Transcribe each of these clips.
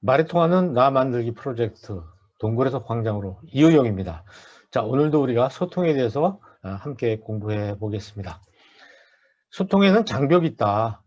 말이 통하는 나 만들기 프로젝트 동굴에서 광장으로 이우영입니다. 자, 오늘도 우리가 소통에 대해서 함께 공부해 보겠습니다. 소통에는 장벽이 있다.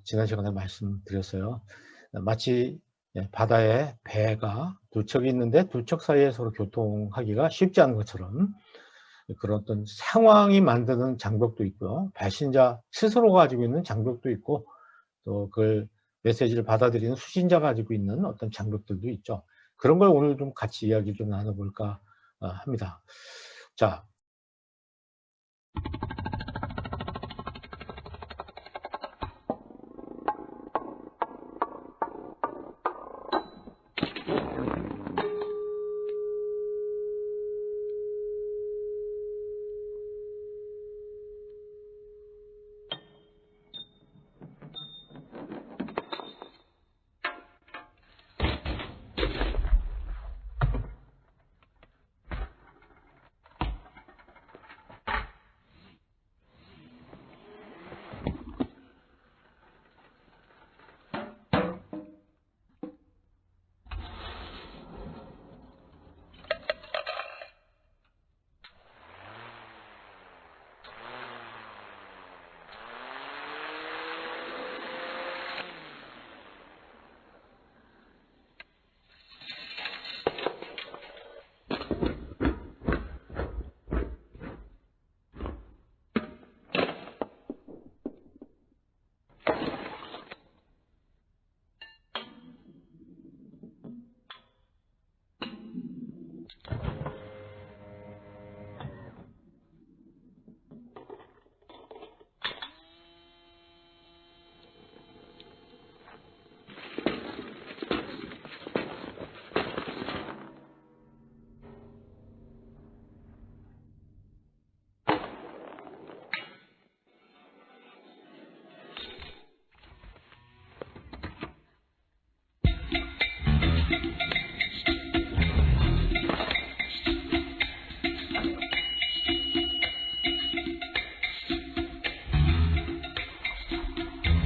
지난 시간에 말씀드렸어요. 마치 바다에 배가 두 척이 있는데 두 척 사이에 서로 교통하기가 쉽지 않은 것처럼 그런 어떤 상황이 만드는 장벽도 있고요. 발신자 스스로 가지고 있는 장벽도 있고 또 그걸 메시지를 받아들이는 수신자가 가지고 있는 어떤 장벽들도 있죠. 그런 걸 오늘 좀 같이 이야기를 좀 나눠볼까 합니다. 자,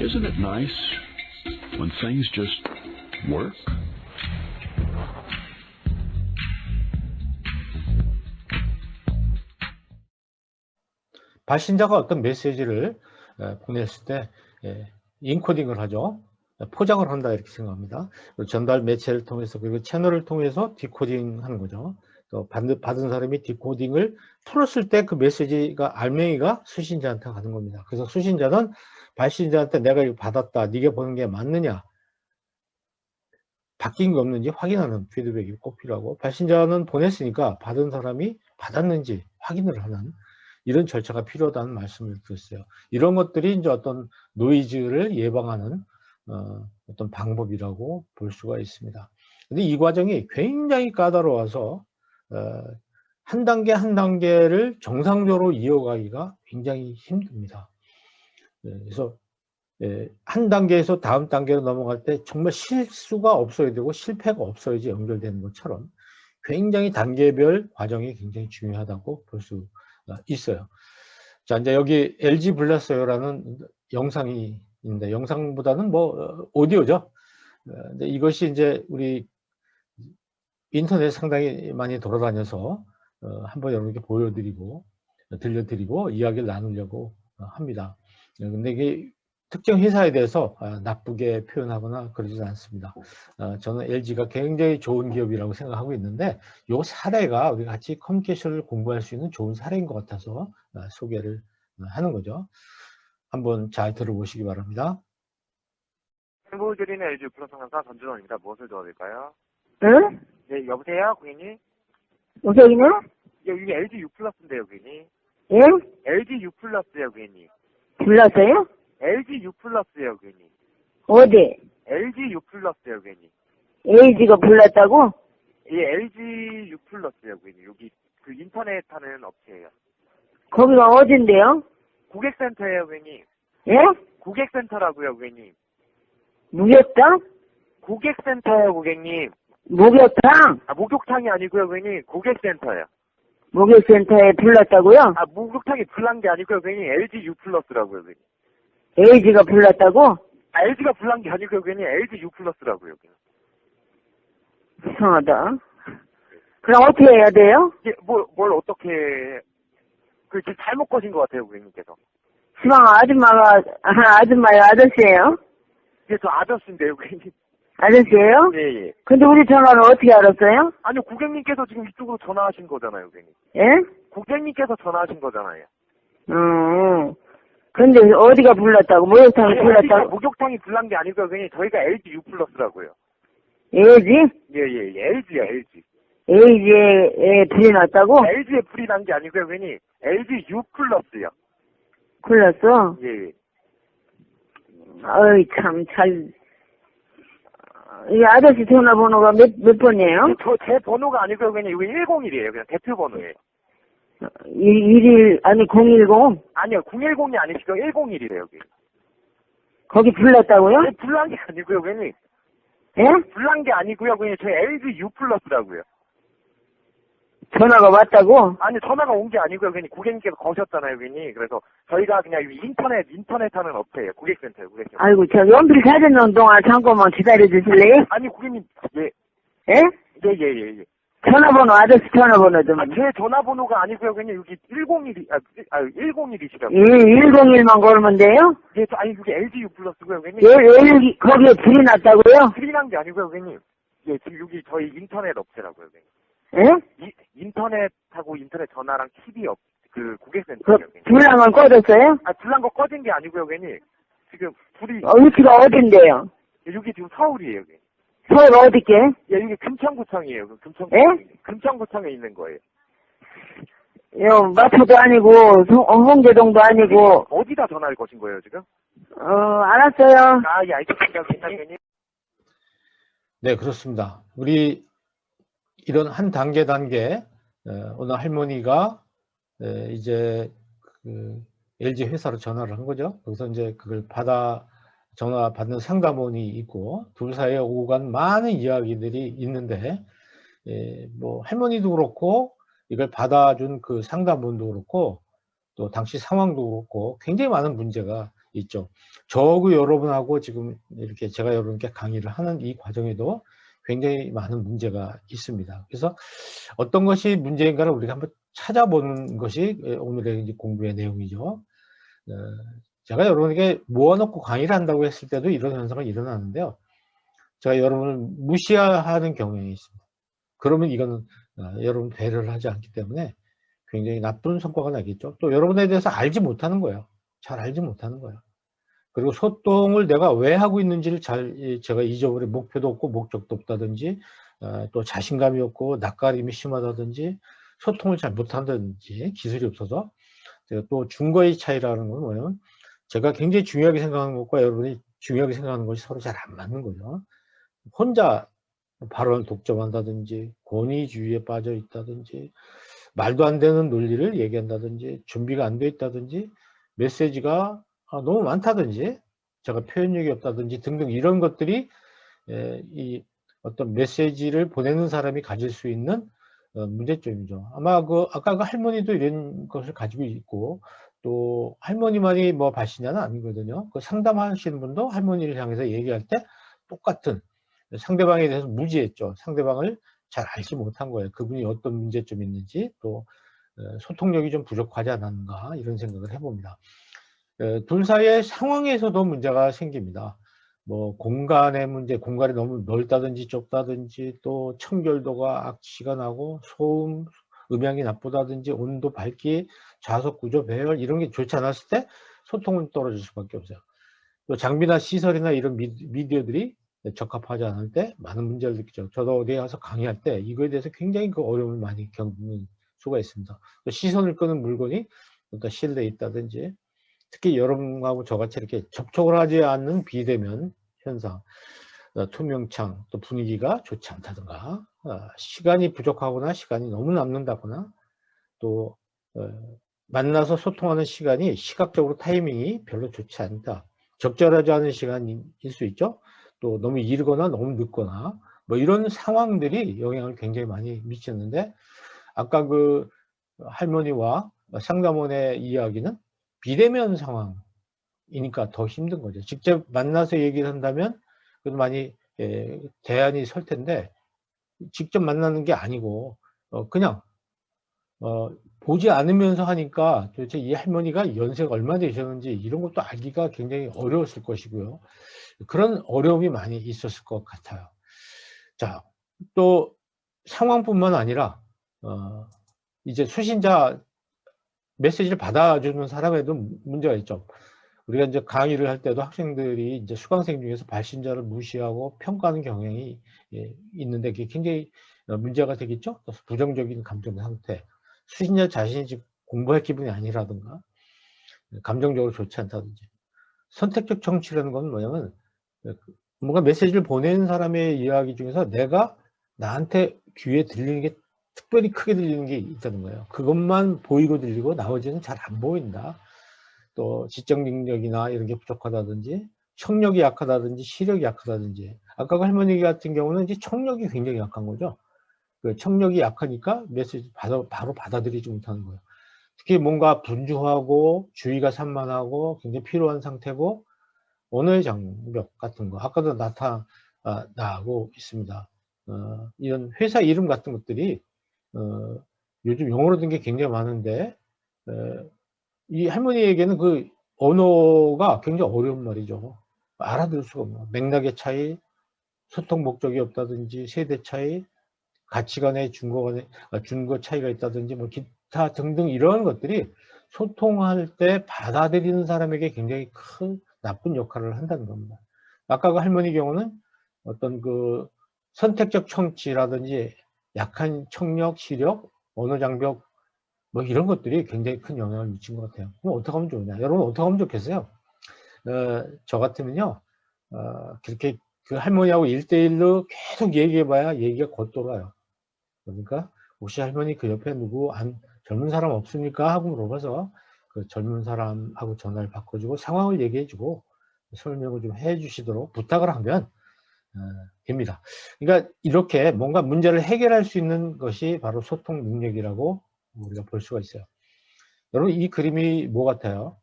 Isn't it nice when things just work? 발신자가 어떤 메시지를 보냈을 때 인코딩을 하죠. 포장을 한다 이렇게 생각합니다. 전달 매체를 통해서 그리고 채널을 통해서 디코딩하는 거죠. 또 받은 사람이 디코딩을 풀었을 때 그 메시지가 알맹이가 수신자한테 가는 겁니다. 그래서 수신자는 발신자한테 내가 이거 받았다, 네가 보는 게 맞느냐, 바뀐 게 없는지 확인하는 피드백이 꼭 필요하고, 발신자는 보냈으니까 받은 사람이 받았는지 확인을 하는 이런 절차가 필요하다는 말씀을 드렸어요. 이런 것들이 이제 어떤 노이즈를 예방하는 어떤 방법이라고 볼 수가 있습니다. 근데 이 과정이 굉장히 까다로워서 한 단계 한 단계를 정상적으로 이어가기가 굉장히 힘듭니다. 그래서 한 단계에서 다음 단계로 넘어갈 때 정말 실수가 없어야 되고 실패가 없어야지 연결되는 것처럼 굉장히 단계별 과정이 굉장히 중요하다고 볼 수 있어요. 자, 이제 여기 LG 불났어요라는 영상이 있는데, 영상보다는 뭐 오디오죠. 근데 이것이 이제 우리 인터넷 상당히 많이 돌아다녀서 한번 여러분께 보여드리고 들려드리고 이야기를 나누려고 합니다. 근데 이게 특정 회사에 대해서 나쁘게 표현하거나 그러지는 않습니다. 저는 LG가 굉장히 좋은 기업이라고 생각하고 있는데, 이 사례가 우리 같이 커뮤니케이션을 공부할 수 있는 좋은 사례인 것 같아서 소개를 하는 거죠. 한번 잘 들어보시기 바랍니다. 행복을 드리는 LG 플러스 상사 전준원입니다. 무엇을 도와드릴까요? 응? 네, 여보세요, 고객님? 여기는? 여기 LG U 플러스인데요, 고객님. 예? LG U 플러스요, 고객님. 불렀어요? LG U 플러스요, 고객님. 어디? LG U 플러스요, 고객님. LG가 불렀다고? 예, LG U 플러스요, 고객님. 여기 그 인터넷 하는 업체예요. 거기가 어딘데요? 고객센터예요, 고객님. 예? 고객센터라고요, 고객님. 목욕탕? 고객센터요, 고객님. 목욕탕? 아, 목욕탕이 아니고요, 고객님. 고객센터요. 목욕센터에 불렀다고요? 아, 목욕탕이 불난 게 아니고요, 고객님. LG U 플러스라고요, 고객님. LG가 불렀다고? 아, LG가 불난 게 아니고요, 고객님. LG U 플러스라고요, 고객님. 이상하다. 그럼 어떻게 해야 돼요? 이게 뭘 어떻게, 지금 잘못 거신 것 같아요, 고객님께서. 지방 아줌마요, 아저씨예요? 이게 저 아저씨인데요, 고객님. 아저씨예요? 예, 예. 근데 우리 전화를 어떻게 알았어요? 아니요, 고객님께서 지금 이쪽으로 전화하신 거잖아요, 고객님. 예? 고객님께서 전화하신 거잖아요. 근데 어디가 불렀다고? 목욕탕이 불렀다고? 목욕탕이 불난 게 아니고요, 고객님. 저희가 LG U 플러스라고요. LG? 예, LG요, LG. LG에 불이 났다고? LG에 불이 난 게 아니고요, 고객님. LG U 플러스요. 불렀어? 예, 예. 어이, 참, 이 아저씨 전화번호가 몇 번이에요? 제 번호가 아니고요, 고객님. 이거 101이에요. 그냥 대표 번호예요. 1 아니, 010? 아니요, 010이 아니시고 101이래요, 고객님. 거기 불렀다고요? 불난 게 아니고요, 고객님. 예? 불난 게 아니고요, 고객님. 저희 LG U 플러스라고요. 전화가 왔다고? 아니, 전화가 온 게 아니고요, 고객님. 고객님께서 거셨잖아요, 고객님. 그래서 저희가 그냥 인터넷 하는 업체예요. 고객센터예요, 고객센터. 아이고, 저 연필 찾는 동안 잠깐만 기다려 주실래요? 아니, 고객님, 예. 예? 예. 전화번호, 아저씨 전화번호 좀. 제 전화번호가 아니고요, 고객님. 여기 101이시라고요. 예, 101만 걸면 돼요? 예, 아니, 여기 LG U 플러스고요, 고객님. 예, 거기에 불이 났다고요? 불이 난 게 아니고요, 고객님. 예, 지금 여기 저희 인터넷 업체라고요, 고객님. 예? 인터넷하고 인터넷 전화랑 TV 고객센터요, 고객님. 불난 건 꺼졌어요? 불난 거 꺼진 게 아니고요, 고객님. 지금 불이, 위치가 어딘데요? 여기 지금 서울이에요, 고객님. 서울 어디게? 예, 여기 금천구청이에요. 예? 금천구청에 있는 거예요. 마포도 아니고, 홍제동도 아니고. 어디다 전화를 거신 거예요, 지금? 알았어요. 예, 알겠습니다, 고객님. 네, 그렇습니다. 우리 이런 한 단계 어느 할머니가 이제 그 LG 회사로 전화를 한 거죠. 거기서 이제 그걸 전화 받는 상담원이 있고 둘 사이에 오고 간 많은 이야기들이 있는데, 뭐 할머니도 그렇고 이걸 받아준 그 상담원도 그렇고 또 당시 상황도 그렇고 굉장히 많은 문제가 있죠. 저하고 여러분하고 지금 이렇게 제가 여러분께 강의를 하는 이 과정에도 굉장히 많은 문제가 있습니다. 그래서 어떤 것이 문제인가를 우리가 한번 찾아보는 것이 오늘의 이제 공부의 내용이죠. 제가 여러분에게 모아놓고 강의를 한다고 했을 때도 이런 현상이 일어나는데요. 제가 여러분을 무시하는 경향이 있습니다. 그러면 이거는 여러분 배려를 하지 않기 때문에 굉장히 나쁜 성과가 나겠죠. 또 여러분에 대해서 알지 못하는 거예요. 잘 알지 못하는 거예요. 그리고 소통을 내가 왜 하고 있는지를 제가 잊어버린 목표도 없고 목적도 없다든지, 또 자신감이 없고 낯가림이 심하다든지, 소통을 잘 못한다든지, 기술이 없어서. 제가 또 중거의 차이라는 건 뭐냐면, 제가 굉장히 중요하게 생각하는 것과 여러분이 중요하게 생각하는 것이 서로 잘 안 맞는 거죠. 혼자 발언을 독점한다든지, 권위주의에 빠져 있다든지, 말도 안 되는 논리를 얘기한다든지, 준비가 안 돼 있다든지, 메시지가 너무 많다든지, 제가 표현력이 없다든지 등등 이런 것들이 이 어떤 메시지를 보내는 사람이 가질 수 있는 문제점이죠. 아마 아까 그 할머니도 이런 것을 가지고 있고, 또 할머니만이 뭐 발신자는 아니거든요. 그 상담하시는 분도 할머니를 향해서 얘기할 때 똑같은, 상대방에 대해서 무지했죠. 상대방을 잘 알지 못한 거예요. 그분이 어떤 문제점이 있는지, 또 소통력이 좀 부족하지 않았는가, 이런 생각을 해봅니다. 둘 사이의 상황에서도 문제가 생깁니다. 뭐 공간의 문제, 공간이 너무 넓다든지 좁다든지, 또 청결도가 악취가 나고 소음, 음향이 나쁘다든지, 온도, 밝기, 좌석 구조, 배열 이런 게 좋지 않았을 때 소통은 떨어질 수밖에 없어요. 또 장비나 시설이나 이런 미디어들이 적합하지 않을 때 많은 문제를 느끼죠. 저도 어디에 가서 강의할 때 이거에 대해서 굉장히 그 어려움을 많이 겪는 수가 있습니다. 또 시선을 끄는 물건이 어떤 실내에 있다든지, 특히 여러분하고 저같이 이렇게 접촉을 하지 않는 비대면 현상, 투명창, 또 분위기가 좋지 않다든가, 시간이 부족하거나 시간이 너무 남는다거나, 또 만나서 소통하는 시간이 시각적으로 타이밍이 별로 좋지 않다. 적절하지 않은 시간일 수 있죠. 또 너무 이르거나 너무 늦거나, 뭐 이런 상황들이 영향을 굉장히 많이 미치는데, 아까 그 할머니와 상담원의 이야기는 비대면 상황이니까 더 힘든 거죠. 직접 만나서 얘기를 한다면 그래도 많이 대안이 설 텐데, 직접 만나는 게 아니고 그냥 보지 않으면서 하니까 도대체 이 할머니가 연세가 얼마 되셨는지 이런 것도 알기가 굉장히 어려웠을 것이고요. 그런 어려움이 많이 있었을 것 같아요. 자, 또 상황뿐만 아니라 이제 수신자 메시지를 받아주는 사람에도 문제가 있죠. 우리가 이제 강의를 할 때도 학생들이 이제 수강생 중에서 발신자를 무시하고 평가하는 경향이 있는데 그게 굉장히 문제가 되겠죠. 부정적인 감정 상태, 수신자 자신이 지금 공부할 기분이 아니라든가 감정적으로 좋지 않다든지. 선택적 청취라는 건 뭐냐면 뭔가 메시지를 보내는 사람의 이야기 중에서 내가 나한테 귀에 들리는 게 특별히 크게 들리는 게 있다는 거예요. 그것만 보이고 들리고 나머지는 잘 안 보인다. 또 지적 능력이나 이런 게 부족하다든지 청력이 약하다든지 시력이 약하다든지 아까 그 할머니 같은 경우는 이제 청력이 굉장히 약한 거죠. 그 청력이 약하니까 메시지 바로 받아들이지 못하는 거예요. 특히 뭔가 분주하고 주의가 산만하고 굉장히 필요한 상태고 언어의 장벽 같은 거 아까도 나타나고 있습니다. 이런 회사 이름 같은 것들이 요즘 영어로 된 게 굉장히 많은데 이 할머니에게는 그 언어가 굉장히 어려운 말이죠. 알아들을 수가 없는 맥락의 차이, 소통 목적이 없다든지 세대 차이, 가치관의 준거 차이가 있다든지 뭐 기타 등등 이런 것들이 소통할 때 받아들이는 사람에게 굉장히 큰 나쁜 역할을 한다는 겁니다. 아까 그 할머니 경우는 어떤 그 선택적 청취라든지 약한 청력, 시력, 언어 장벽 뭐 이런 것들이 굉장히 큰 영향을 미친 것 같아요. 그럼 어떻게 하면 좋으냐? 여러분 어떻게 하면 좋겠어요? 저 같으면요, 그렇게 그 할머니하고 1대1로 계속 얘기해봐야 얘기가 겉돌아요. 그러니까 혹시 할머니 그 옆에 누구 젊은 사람 없습니까? 하고 물어봐서 그 젊은 사람하고 전화를 바꿔주고 상황을 얘기해주고 설명을 좀 해주시도록 부탁을 하면 됩니다. 그러니까 이렇게 뭔가 문제를 해결할 수 있는 것이 바로 소통 능력이라고 우리가 볼 수가 있어요. 여러분 이 그림이 뭐 같아요?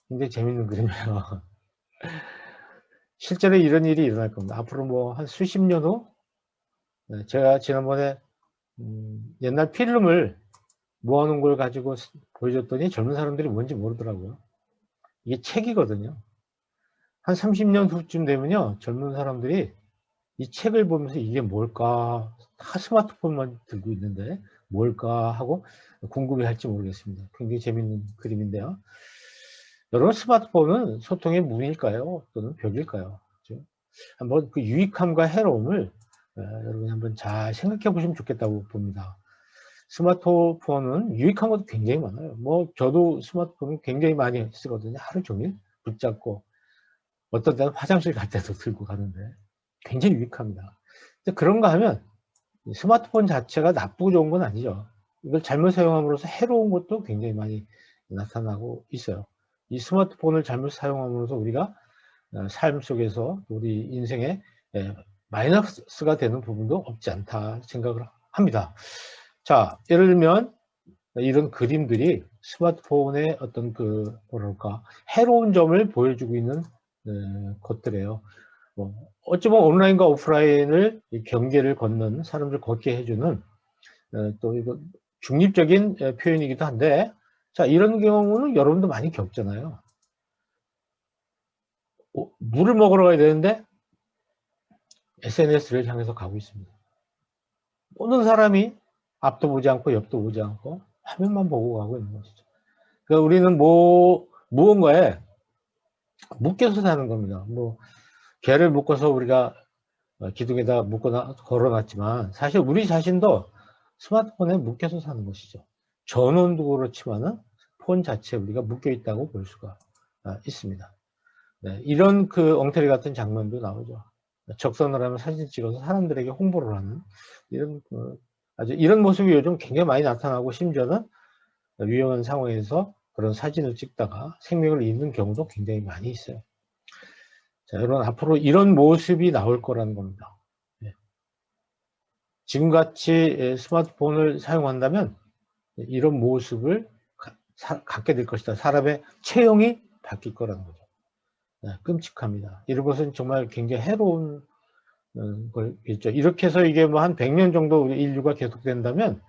굉장히 재밌는 그림이에요. 실제로 이런 일이 일어날 겁니다. 앞으로 뭐 한 수십 년 후 제가 지난번에 옛날 필름을 모아놓은 걸 가지고 보여줬더니 젊은 사람들이 뭔지 모르더라고요. 이게 책이거든요. 한 30년 후쯤 되면요, 젊은 사람들이 이 책을 보면서 이게 뭘까, 다 스마트폰만 들고 있는데 뭘까 하고 궁금해할지 모르겠습니다. 굉장히 재밌는 그림인데요. 여러분 스마트폰은 소통의 문일까요? 또는 벽일까요? 그렇죠? 한번 그 유익함과 해로움을 여러분이 한번 잘 생각해 보시면 좋겠다고 봅니다. 스마트폰은 유익한 것도 굉장히 많아요. 뭐 저도 스마트폰은 굉장히 많이 쓰거든요. 하루 종일 붙잡고 어떤 때는 화장실 갈 때도 들고 가는데 굉장히 유익합니다. 근데 그런가 하면 스마트폰 자체가 나쁘고 좋은 건 아니죠. 이걸 잘못 사용함으로써 해로운 것도 굉장히 많이 나타나고 있어요. 이 스마트폰을 잘못 사용함으로써 우리가 삶 속에서 우리 인생에 마이너스가 되는 부분도 없지 않다 생각을 합니다. 자, 예를 들면 이런 그림들이 스마트폰의 어떤 그 뭐랄까 해로운 점을 보여주고 있는 것들이에요. 어찌 보면 온라인과 오프라인을 경계를 걷는 사람들 걷게 해주는 또 이거 중립적인 표현이기도 한데, 자 이런 경우는 여러분도 많이 겪잖아요. 물을 먹으러 가야 되는데 SNS를 향해서 가고 있습니다. 모든 사람이 앞도 보지 않고 옆도 보지 않고 화면만 보고 가고 있는 것이죠. 그러니까 우리는 무언가에 묶여서 사는 겁니다. 뭐 개를 묶어서 우리가 기둥에다 걸어놨지만 사실 우리 자신도 스마트폰에 묶여서 사는 것이죠. 전원도 그렇지만은 폰 자체에 우리가 묶여 있다고 볼 수가 있습니다. 네, 이런 그 엉터리 같은 장면도 나오죠. 적선을 하면 사진 찍어서 사람들에게 홍보를 하는 이런 아주 이런 모습이 요즘 굉장히 많이 나타나고 심지어는 위험한 상황에서 그런 사진을 찍다가 생명을 잃는 경우도 굉장히 많이 있어요. 자, 여러분 앞으로 이런 모습이 나올 거라는 겁니다. 네. 지금같이 스마트폰을 사용한다면 이런 모습을 갖게 될 것이다. 사람의 체형이 바뀔 거라는 거죠. 네, 끔찍합니다. 이런 것은 정말 굉장히 해로운 걸겠죠. 이렇게 해서 이게 뭐 한 100년 정도 우리 인류가 계속된다면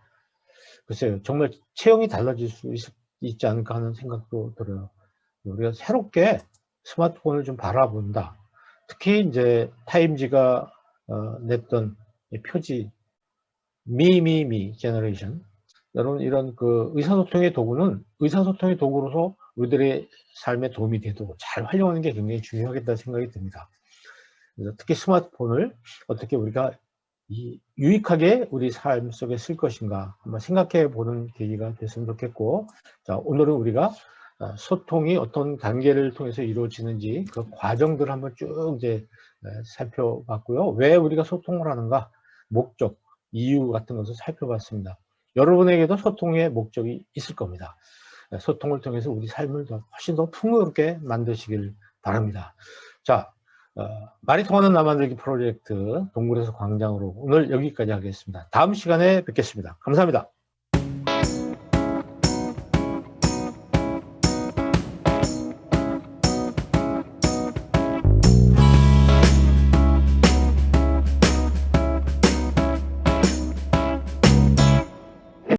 글쎄요, 정말 체형이 달라질 수 있지 않을까 하는 생각도 들어요. 우리가 새롭게 스마트폰을 좀 바라본다. 특히 이제 타임지가 냈던 이 표지 미미미 제너레이션, 여러분 이런 그 의사소통의 도구는 의사소통의 도구로서 우리들의 삶에 도움이 되도록 잘 활용하는 게 굉장히 중요하겠다 생각이 듭니다. 그래서 특히 스마트폰을 어떻게 우리가 유익하게 우리 삶 속에 쓸 것인가 한번 생각해 보는 계기가 됐으면 좋겠고, 자, 오늘은 우리가 소통이 어떤 단계를 통해서 이루어지는지 그 과정들을 한번 쭉 이제 살펴봤고요. 왜 우리가 소통을 하는가, 목적, 이유 같은 것을 살펴봤습니다. 여러분에게도 소통의 목적이 있을 겁니다. 소통을 통해서 우리 삶을 훨씬 더 풍요롭게 만드시길 바랍니다. 자, 말이 통하는 나 만들기 프로젝트 동굴에서 광장으로 오늘 여기까지 하겠습니다. 다음 시간에 뵙겠습니다. 감사합니다.